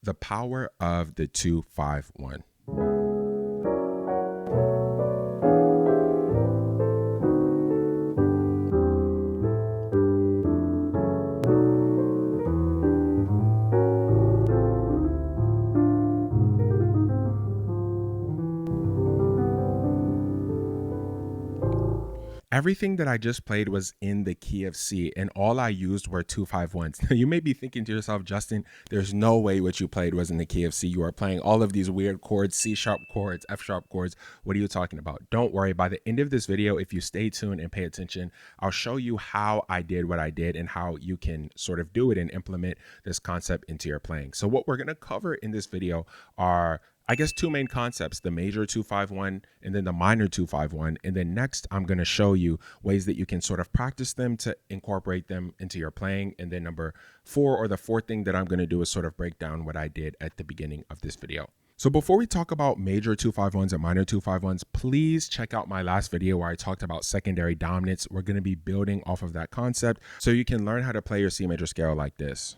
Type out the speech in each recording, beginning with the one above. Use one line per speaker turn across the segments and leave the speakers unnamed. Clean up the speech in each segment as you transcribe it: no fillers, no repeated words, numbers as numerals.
The power of the 2-5-1. Everything that I just played was in the key of C, and all I used were 2-5-1s. Now, you may be thinking to yourself, Justin, there's no way what you played was in the key of C. You are playing all of these weird chords, C sharp chords, F sharp chords. What are you talking about? Don't worry. By the end of this video, if you stay tuned and pay attention, I'll show you how I did what I did and how you can sort of do it and implement this concept into your playing. So what we're going to cover in this video are, I guess, two main concepts, the major 2-5-1 and then the minor 2-5-1. And then next, I'm going to show you ways that you can sort of practice them to incorporate them into your playing. And then number four, or the fourth thing that I'm going to do, is sort of break down what I did at the beginning of this video. So before we talk about major 2-5-1s and minor 2-5-1s, please check out my last video where I talked about secondary dominance. We're going to be building off of that concept so you can learn how to play your C major scale like this.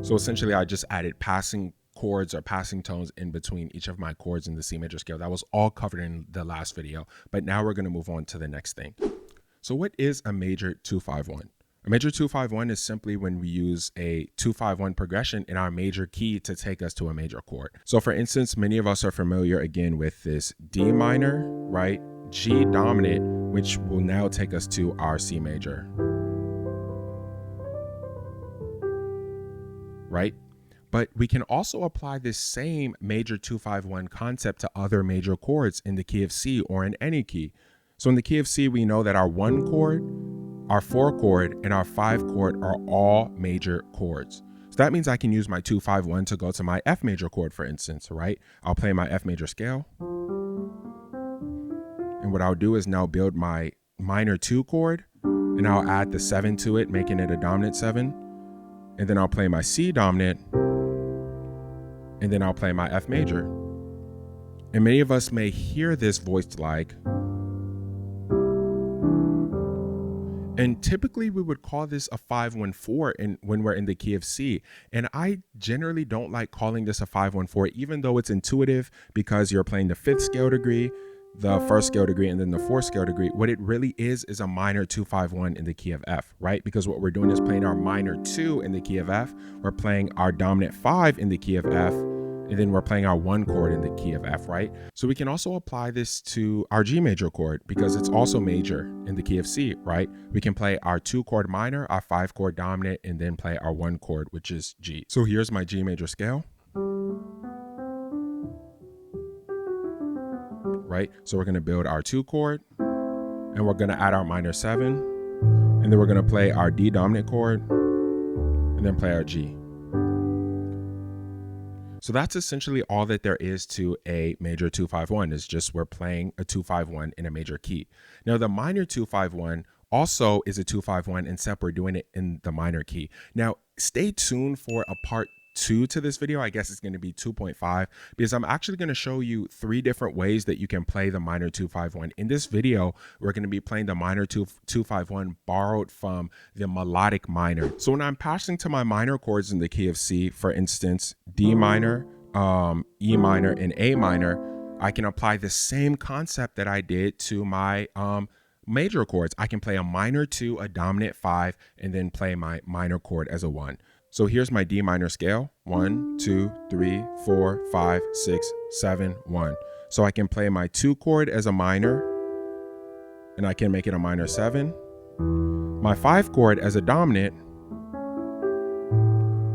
So essentially, I just added passing chords or passing tones in between each of my chords in the C major scale. That was all covered in the last video, but now we're going to move on to the next thing. So what is a major 2-5-1? A major 2-5-1 is simply when we use a 2-5-1 progression in our major key to take us to a major chord. So for instance, many of us are familiar again with this D minor, right? G dominant, which will now take us to our C major. Right? But we can also apply this same major 2-5-1 concept to other major chords in the key of C or in any key. So in the key of C, we know that our 1 chord, our 4 chord, and our 5 chord are all major chords. So that means I can use my 2-5-1 to go to my F major chord, for instance, right? I'll play my F major scale. And what I'll do is now build my minor 2 chord, and I'll add the 7 to it, making it a dominant 7. And then I'll play my C dominant, and then I'll play my F major. And many of us may hear this voiced like, and typically we would call this a 5-1-4 when we're in the key of C. And I generally don't like calling this a 5-1-4, even though it's intuitive because you're playing the 5th scale degree, the 1st scale degree, and then the 4th scale degree. What it really is a minor 2-5-1 in the key of F, right? Because what we're doing is playing our minor 2 in the key of F, we're playing our dominant 5 in the key of F, and then we're playing our 1 chord in the key of F, right? So we can also apply this to our G major chord because it's also major in the key of C, right? We can play our 2 chord minor, our 5 chord dominant, and then play our 1 chord, which is G. So here's my G major scale. Right? So we're going to build our 2 chord, and we're going to add our minor 7, and then we're going to play our D dominant chord, and then play our G. So that's essentially all that there is to a major 2-5-1, is just we're playing a 2-5-1 in a major key. Now the minor 2-5-1 also is a 2-5-1, except we're doing it in the minor key. Now stay tuned for a part 2 to this video. I guess it's going to be 2.5, because I'm actually going to show you 3 different ways that you can play the minor 2-5-1. In this video, we're going to be playing the minor 2-5-1 borrowed from the melodic minor. So when I'm passing to my minor chords in the key of C, for instance, D minor, E minor, and A minor, I can apply the same concept that I did to my major chords. I can play a minor 2, a dominant 5, and then play my minor chord as a 1. So here's my D minor scale, 1, 2, 3, 4, 5, 6, 7, 1. So I can play my 2 chord as a minor, and I can make it a minor 7. My 5 chord as a dominant,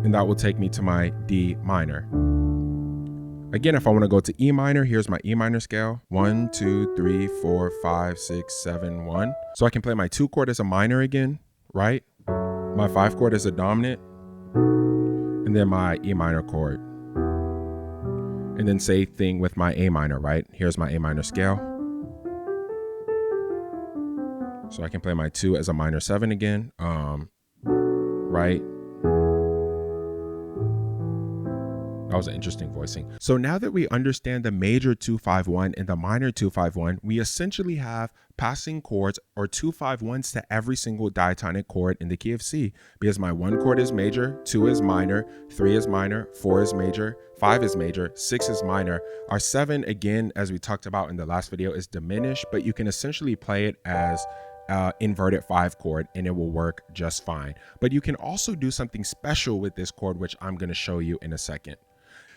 and that will take me to my D minor. Again, if I want to go to E minor, here's my E minor scale, 1, 2, 3, 4, 5, 6, 7, 1. So I can play my 2 chord as a minor again, right? My 5 chord as a dominant, and then my E minor chord. And then same thing with my A minor, right? Here's my A minor scale. So I can play my 2 as a minor 7 again, right? That was an interesting voicing. So now that we understand the major 251 and the minor 251, we essentially have passing chords or 251s to every single diatonic chord in the key of C, because my 1 chord is major, 2 is minor, 3 is minor, 4 is major, 5 is major, 6 is minor. Our 7, again, as we talked about in the last video, is diminished, but you can essentially play it as inverted 5 chord and it will work just fine. But you can also do something special with this chord, which I'm going to show you in a second.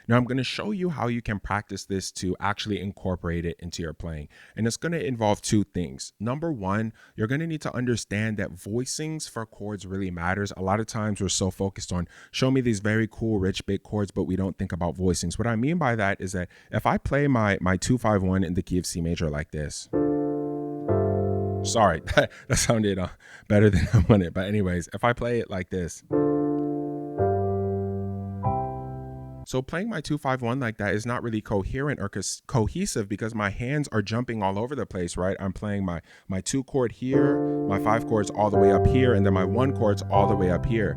Now I'm going to show you how you can practice this to actually incorporate it into your playing. And it's going to involve 2 things. Number 1, you're going to need to understand that voicings for chords really matters. A lot of times we're so focused on show me these very cool, rich, big chords, but we don't think about voicings. What I mean by that is that if I play my 251 in the key of C major like this, sorry, that sounded better than I wanted. But anyways, if I play it like this, so playing my 251 like that is not really coherent or cohesive because my hands are jumping all over the place, right? I'm playing my 2 chord here, my 5 chords all the way up here, and then my 1 chords all the way up here.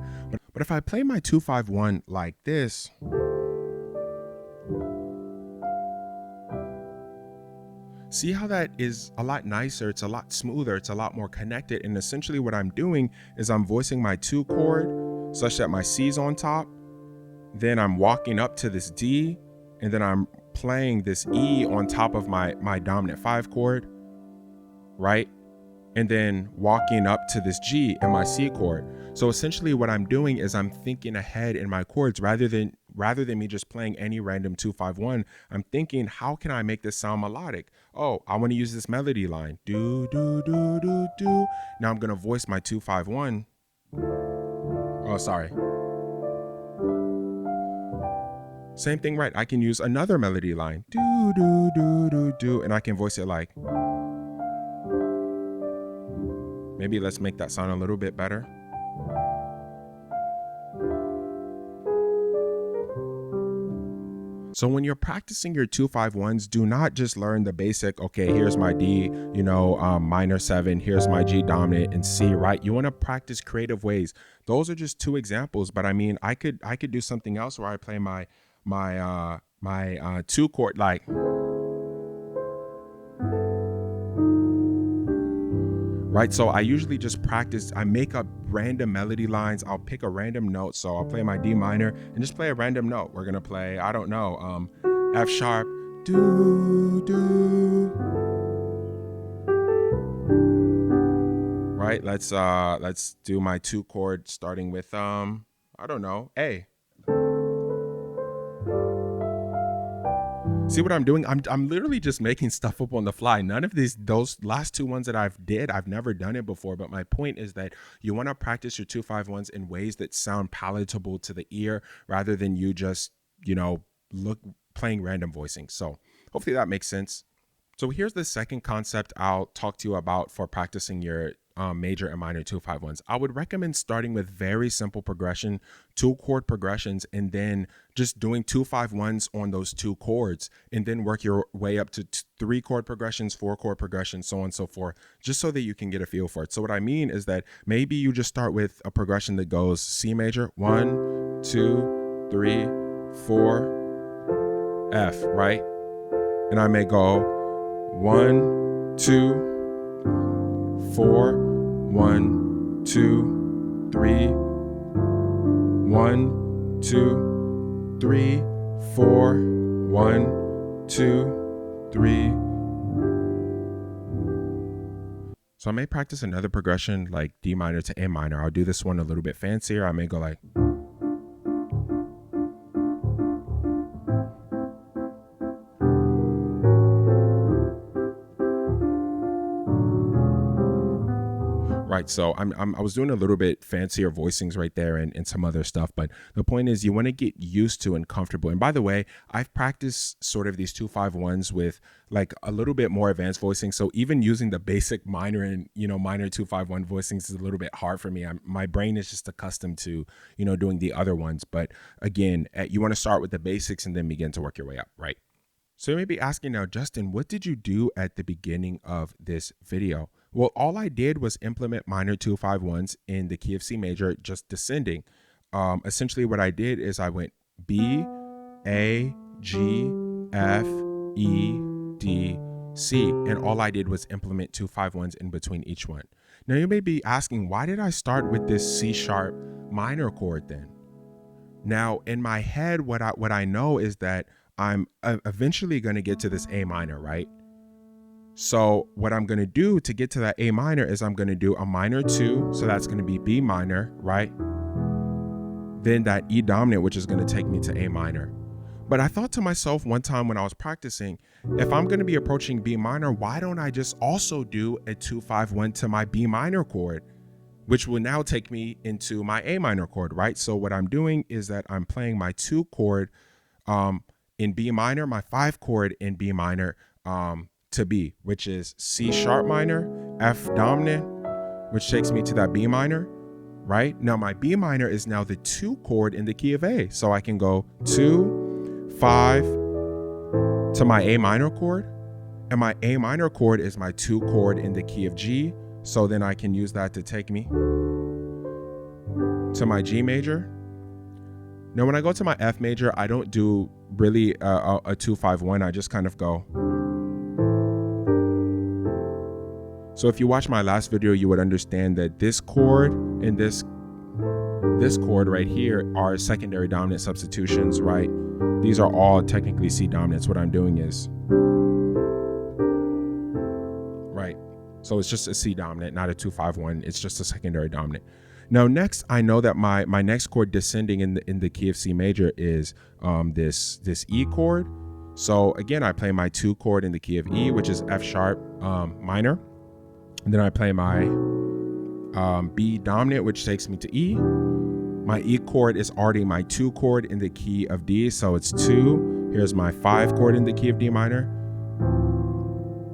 But if I play my 251 like this, see how that is a lot nicer, it's a lot smoother, it's a lot more connected. And essentially what I'm doing is I'm voicing my 2 chord such that my C's on top. Then I'm walking up to this D, and then I'm playing this E on top of my dominant 5 chord, right? And then walking up to this G and my C chord. So essentially what I'm doing is I'm thinking ahead in my chords rather than me just playing any random 251. I'm thinking, how can I make this sound melodic? Oh, I want to use this melody line. Do, do, do, do, do. Now I'm going to voice my 251. Oh, sorry. Same thing, right? I can use another melody line. Do, do, do, do, do. And I can voice it like. Maybe let's make that sound a little bit better. So when you're practicing your 251s, do not just learn the basic, okay, here's my D, minor 7, here's my G dominant and C, right? You want to practice creative ways. Those are just 2 examples, but I mean, I could do something else where I play my 2 chord like, right? So I usually just practice, I make up random melody lines. I'll pick a random note. So I'll play my D minor and just play a random note. We're going to play, I don't know, F sharp, do, do. Right? Let's do my 2 chord starting with, I don't know, A. See what I'm doing? I'm literally just making stuff up on the fly. None of those last 2 ones that I've never done it before. But my point is that you want to practice your 251s in ways that sound palatable to the ear rather than you just, playing random voicing. So hopefully that makes sense. So here's the second concept I'll talk to you about for practicing your major and minor 251s. I would recommend starting with very simple progression, 2 chord progressions, and then just doing 251s on those 2 chords, and then work your way up to 3 chord progressions, 4 chord progressions, so on and so forth, just so that you can get a feel for it. So what I mean is that maybe you just start with a progression that goes C major, 1, 2, 3, 4, F, right? And I may go 1, 2, 4, 1, 2, 3, 1, 2, 3, 4, 1, 2, 3. So I may practice another progression like D minor to A minor. I'll do this one a little bit fancier. I may go like. Right, so I was doing a little bit fancier voicings right there and some other stuff, but the point is you want to get used to and comfortable. And by the way, I've practiced sort of these 251s with like a little bit more advanced voicing. So even using the basic minor and minor 251 voicings is a little bit hard for me. My brain is just accustomed to doing the other ones. But again, you want to start with the basics and then begin to work your way up, right? So you may be asking now, Justin, what did you do at the beginning of this video? Well, all I did was implement minor 251s in the key of C major, just descending. Essentially what I did is I went B, A, G, F, E, D, C. And all I did was implement 2 5-1s in between each one. Now you may be asking, why did I start with this C sharp minor chord then? Now in my head, what I know is that I'm eventually going to get to this A minor, right? So what I'm going to do to get to that A minor is I'm going to do a minor 2. So that's going to be B minor, right? Then that E dominant, which is going to take me to A minor. But I thought to myself one time when I was practicing, if I'm going to be approaching B minor, why don't I just also do a 2 5-1 to my B minor chord, which will now take me into my A minor chord, right? So what I'm doing is that I'm playing my 2 chord in B minor, my 5 chord in B minor to B, which is C sharp minor, F dominant, which takes me to that B minor, right? Now my B minor is now the 2 chord in the key of A. So I can go 2, 5 to my A minor chord, and my A minor chord is my 2 chord in the key of G. So then I can use that to take me to my G major. Now when I go to my F major, I don't do really a 2 5-1. I just kind of go. So if you watch my last video, you would understand that this chord and this chord right here are secondary dominant substitutions, right? These are all technically C dominants. What I'm doing is, right? So it's just a C dominant, not a 2 5-1. It's just a secondary dominant. Now next, I know that my next chord descending in the key of C major is this E chord. So again, I play my 2 chord in the key of E, which is F sharp minor. And then I play my B dominant, which takes me to E. My E chord is already my 2 chord in the key of D, so it's 2. Here's my 5 chord in the key of D minor.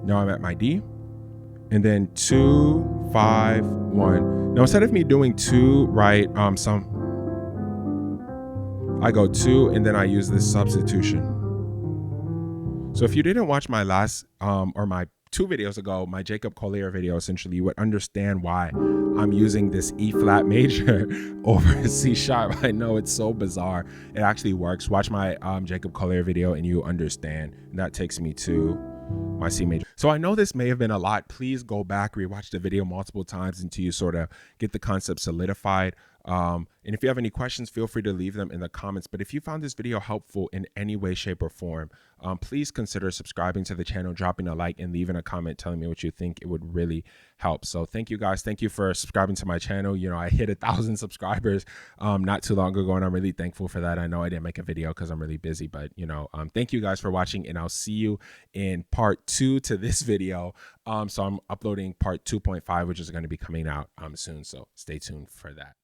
Now I'm at my D. And then 2, 5, 1. Now instead of me doing 2, right, I go 2 and then I use this substitution. So if you didn't watch my last or my 2 videos ago, my Jacob Collier video, essentially you would understand why I'm using this E flat major over C sharp. I know it's so bizarre. It actually works. Watch my Jacob Collier video and you understand. And that takes me to my C major. So I know this may have been a lot. Please go back, rewatch the video multiple times until you sort of get the concept solidified. And if you have any questions, feel free to leave them in the comments. But if you found this video helpful in any way, shape, or form, please consider subscribing to the channel, dropping a like, and leaving a comment telling me what you think. It would really help. So thank you guys. Thank you for subscribing to my channel. You know, I hit 1,000 subscribers not too long ago, and I'm really thankful for that. I know I didn't make a video because I'm really busy, but you know, thank you guys for watching, and I'll see you in part 2 to this video. So I'm uploading part 2.5, which is going to be coming out soon. So stay tuned for that.